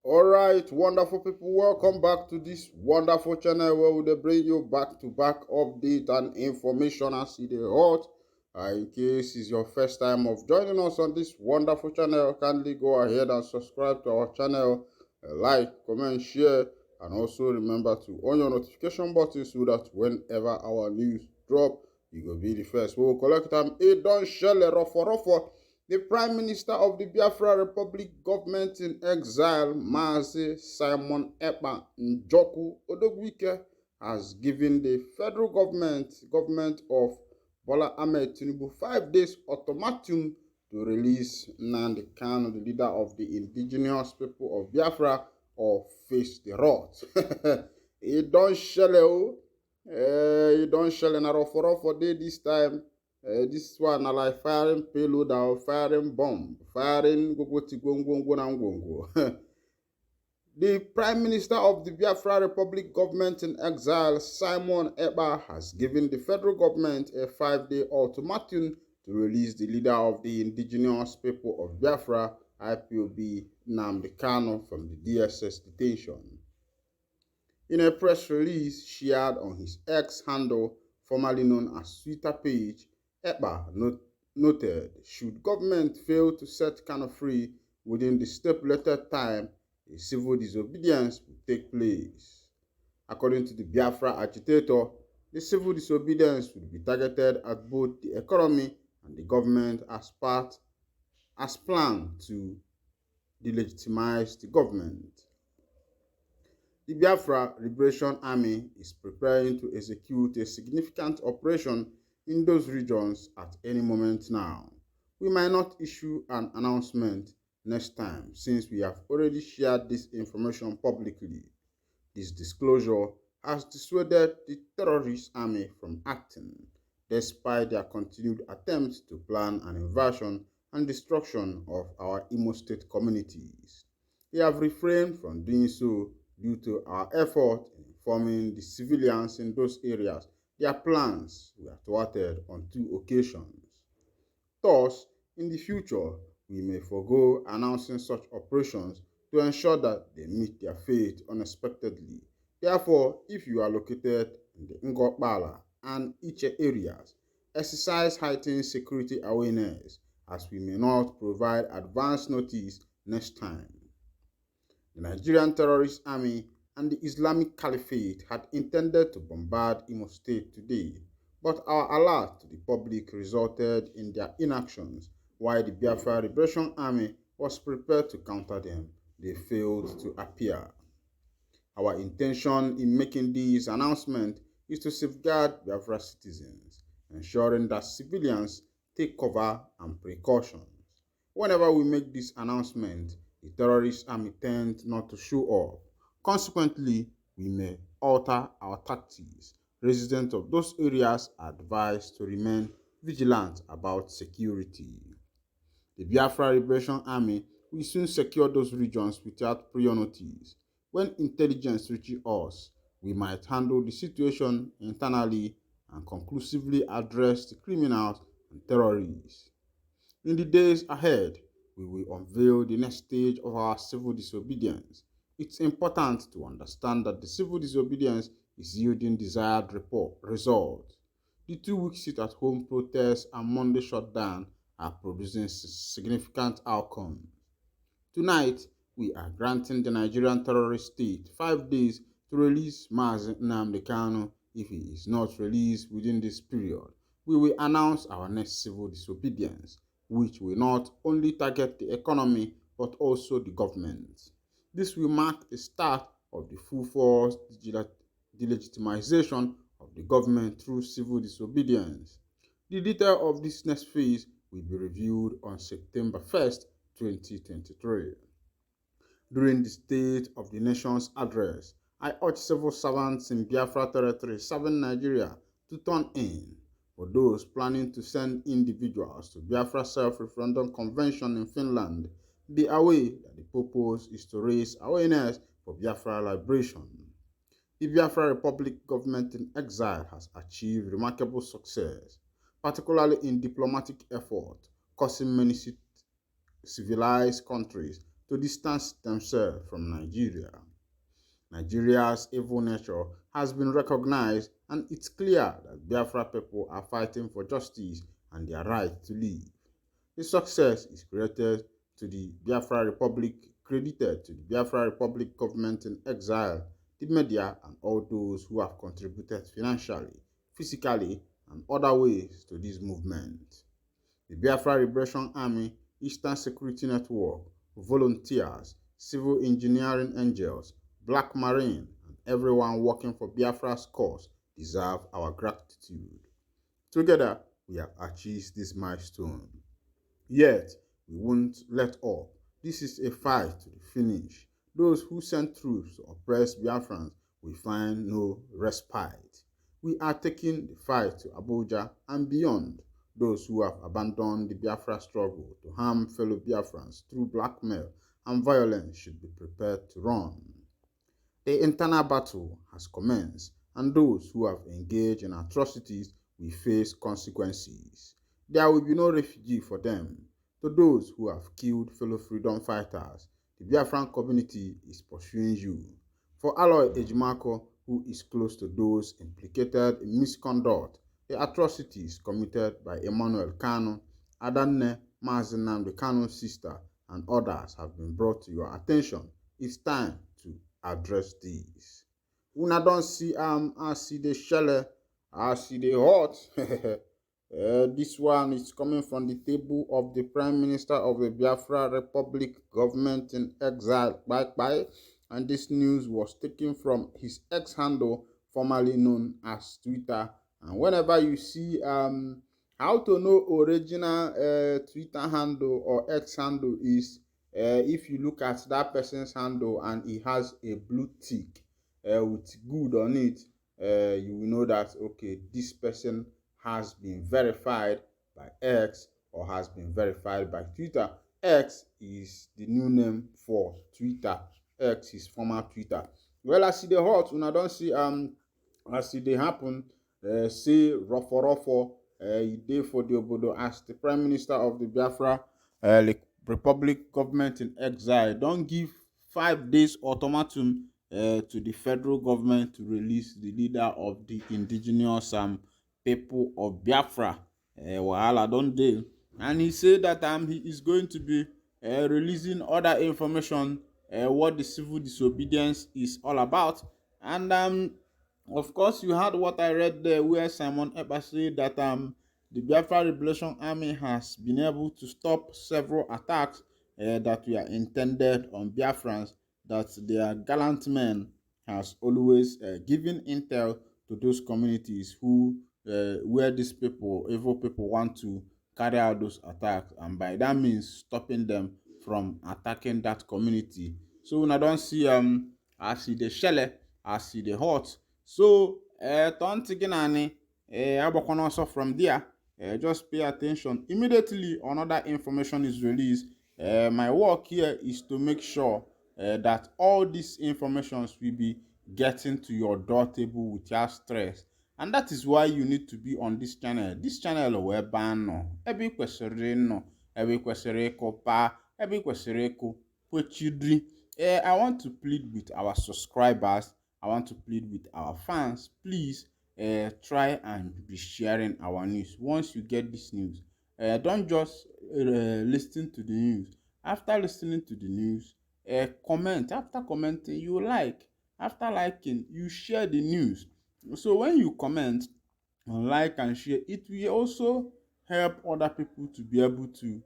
Alright, wonderful people, welcome back to this wonderful channel where we dey bring you back-to-back update and information as e dey hot. In case it's your first time of joining us on this wonderful channel, kindly go ahead and subscribe to our channel, like, comment, share, and also remember to on your notification button so that whenever our news drop, you go be the first. We will collect them. It don't shell ruffle. The Prime Minister of the Biafra Republic government in exile, Mazi Simon Ekpa Gives has given the federal government of Bola Ahmed Tinubu 5 days ultimatum to release Nnamďi Kanu, the leader of the indigenous people of Biafra, or face the wrath. It don't shell it don't shell na for day this time. This one na like firing payload or firing bomb, firing go. The Prime Minister of the Biafra Republic government in exile, Simon Ekpa, has given the federal government a 5-day ultimatum to release the leader of the indigenous people of Biafra, IPOB, Nnamďi Kanu, from the DSS detention. In a press release shared on his X handle, formerly known as Twitter page, Ekpa noted, should government fail to set Kanu free within the stipulated time, a civil disobedience will take place. According to the Biafra agitator, the civil disobedience will be targeted at both the economy and the government as planned to delegitimize the government. The Biafra Liberation Army is preparing to execute a significant operation in those regions at any moment now. We might not issue an announcement next time since we have already shared this information publicly. This disclosure has dissuaded the terrorist army from acting, despite their continued attempts to plan an invasion and destruction of our Imo State communities. They have refrained from doing so due to our effort in informing the civilians in those areas. Their plans were thwarted on 2 occasions. Thus, in the future, we may forego announcing such operations to ensure that they meet their fate unexpectedly. Therefore, if you are located in the Ngokbala and Iche areas, exercise heightened security awareness, as we may not provide advance notice next time. The Nigerian terrorist army and the Islamic Caliphate had intended to bombard Imo State today, but our alert to the public resulted in their inactions. While the Biafra Liberation Army was prepared to counter them, they failed to appear. Our intention in making this announcement is to safeguard Biafra citizens, ensuring that civilians take cover and precautions. Whenever we make this announcement, the terrorist army tends not to show up. Consequently, we may alter our tactics. Residents of those areas are advised to remain vigilant about security. The Biafra Liberation Army will soon secure those regions without prior notice. When intelligence reaches us, we might handle the situation internally and conclusively address the criminals and terrorists. In the days ahead, we will unveil the next stage of our civil disobedience. It's important to understand that the civil disobedience is yielding desired results. The 2-week sit-at-home protests and Monday shutdown are producing significant outcomes. Tonight, we are granting the Nigerian terrorist state 5 days to release Mazi Nnamďi Kanu. If he is not released within this period, we will announce our next civil disobedience, which will not only target the economy but also the government. This will mark the start of the full-force delegitimization of the government through civil disobedience. The detail of this next phase will be reviewed on September 1st, 2023. During the State of the Nation's address, I urge civil servants in Biafra territory serving Nigeria to turn in. For those planning to send individuals to Biafra Self-Referendum Convention in Finland, be aware that the purpose is to raise awareness for Biafra liberation. The Biafra Republic government in exile has achieved remarkable success, particularly in diplomatic effort, causing many civilized countries to distance themselves from Nigeria. Nigeria's evil nature has been recognized, and it's clear that Biafra people are fighting for justice and their right to live. The success is credited to the Biafra Republic government in exile, the media, and all those who have contributed financially, physically, and other ways to this movement. The Biafra Liberation Army, Eastern Security Network, volunteers, civil engineering angels, Black Marine, and everyone working for Biafra's cause deserve our gratitude. Together, we have achieved this milestone. Yet, we won't let up. This is a fight to the finish. Those who send troops to oppress Biafrans will find no respite. We are taking the fight to Abuja and beyond. Those who have abandoned the Biafra struggle to harm fellow Biafrans through blackmail and violence should be prepared to run. The internal battle has commenced, and those who have engaged in atrocities will face consequences. There will be no refugee for them. To those who have killed fellow freedom fighters, the Biafran community is pursuing you. For Aloy Ejimako, who is close to those implicated in misconduct, the atrocities committed by Nnamďi Kanu, Nnamďi Kanu's sister, and others have been brought to your attention. It's time to address these. Una don't see I see the shell, I see the hot. This one is coming from the table of the Prime Minister of the Biafra Republic government in exile, bye, and this news was taken from his X handle, formerly known as Twitter. And whenever you see how to know original Twitter handle or X handle is if you look at that person's handle and he has a blue tick with good on it, you will know that okay, this person has been verified by X or has been verified by Twitter. X is the new name for Twitter. X is former Twitter. Well, I see the hot, when I don't see I see they happen, say Rofo, he did for the Obodo as the Prime Minister of the Biafra Republic government in exile. Don't give 5 days ultimatum to the federal government to release the leader of the indigenous people of Biafra. Wahala don't deal. And he said that he is going to be releasing other information, what the civil disobedience is all about. And of course, you heard what I read there, where Simon Ekpa said that the Biafra Liberation Army has been able to stop several attacks that were intended on Biafrans, that their gallant men has always given intel to those communities who where these people, evil people, want to carry out those attacks, and by that means stopping them from attacking that community. So when I don't see I see the shell, I see the hot. So don't again also from there. Just pay attention. Immediately another information is released. My work here is to make sure that all these informations will be getting to your door table without stress. And that is why you need to be on this channel. This channel will ban no. Every question no. Every question kopa. Every question ko pochidri. I want to plead with our subscribers. I want to plead with our fans. Please try and be sharing our news. Once you get this news, don't just listen to the news. After listening to the news, comment. After commenting, you like. After liking, you share the news. So when you comment, like and share, it will also help other people to be able to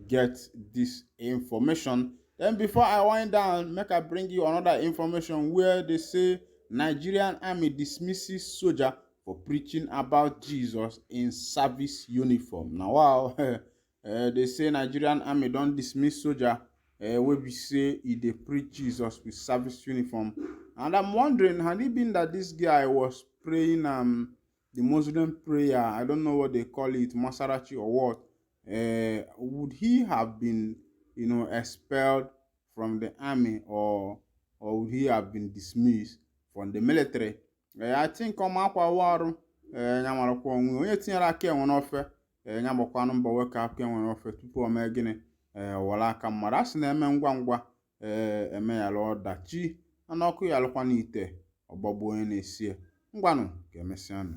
get this information. Then before I wind down, make I bring you another information where they say Nigerian army dismisses soldier for preaching about Jesus in service uniform. Now wow, they say Nigerian army don't dismiss soldier where we say they preach Jesus with service uniform. And I'm wondering, had it been that this guy was praying the Muslim prayer, I don't know what they call it, Masarachi or what, would he have been, expelled from the army, or would he have been dismissed from the military? I think waru nyamarokwa onwe onye tinyere aka enwe n'ofe nyabokwa mbọ weka aka enwe n'ofe tupu o mee gịnị wala aka mmadụ asị na-eme ngwa ngwa eme ya ọdachi ana ọkụ ya alụkwa n'ite ọgbagbu onye na-esi ngwanụ ka emesịanụ.